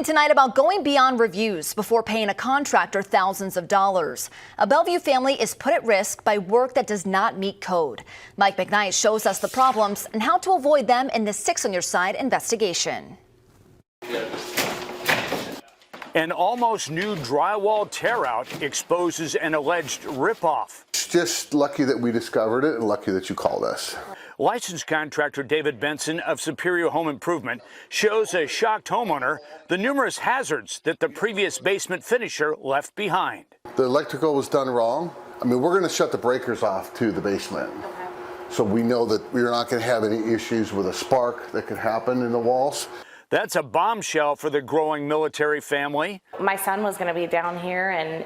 Tonight about going beyond reviews before paying a contractor thousands of dollars. A Bellevue family is put at risk by work that does not meet code. Mike McKnight shows us the problems and how to avoid them in the 6 on Your Side investigation. An almost new drywall tear-out exposes an alleged ripoff. It's just lucky that we discovered it and lucky that you called us. Licensed contractor David Benson of Superior Home Improvement shows a shocked homeowner the numerous hazards that the previous basement finisher left behind. The electrical was done wrong. I mean, we're going to shut the breakers off to the basement. So we know that we're not going to have any issues with a spark that could happen in the walls. That's a bombshell for the growing military family. My son was going to be down here, and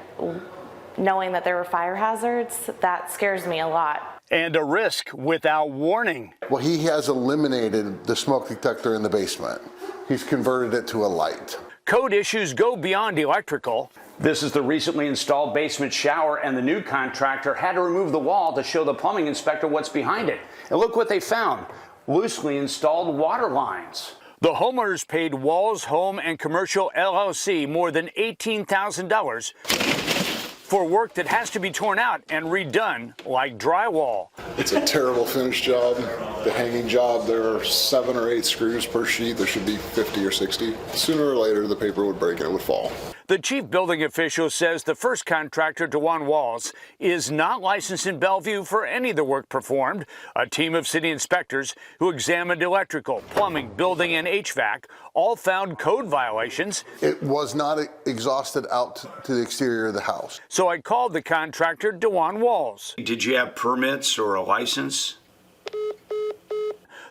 knowing that there were fire hazards, that scares me a lot. And a risk without warning. Well, he has eliminated the smoke detector in the basement. He's converted it to a light. Code issues go beyond electrical. This is the recently installed basement shower, and the new contractor had to remove the wall to show the plumbing inspector what's behind it. And look what they found: loosely installed water lines. The homeowners paid Walls Home and Commercial LLC more than $18,000 for work that has to be torn out and redone like drywall. It's a terrible finish job. The hanging job, there are 7 or 8 screws per sheet. There should be 50 or 60. Sooner or later, the paper would break and it would fall. The chief building official says the first contractor, DeJuan Walls, is not licensed in Bellevue for any of the work performed. A team of city inspectors who examined electrical, plumbing, building, and HVAC all found code violations. It was not exhausted out to the exterior of the house. So I called the contractor, DeJuan Walls. Did you have permits or a license?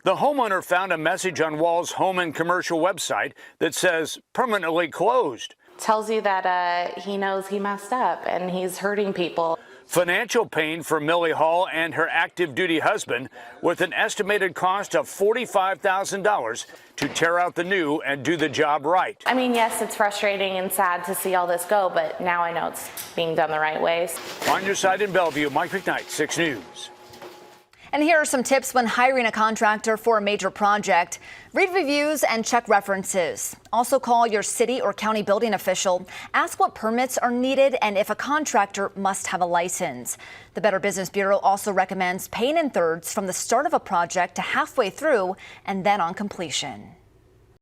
The homeowner found a message on Walls' home and commercial website that says permanently closed. Tells you that he knows he messed up and he's hurting people. Financial pain for Millie Hall and her active duty husband, with an estimated cost of $45,000 to tear out the new and do the job right. I mean, yes, it's frustrating and sad to see all this go, but now I know it's being done the right way. On Your Side in Bellevue, Mike McKnight, 6 News. And here are some tips when hiring a contractor for a major project. Read reviews and check references. Also call your city or county building official. Ask what permits are needed and if a contractor must have a license. The Better Business Bureau also recommends paying in thirds from the start of a project to halfway through and then on completion.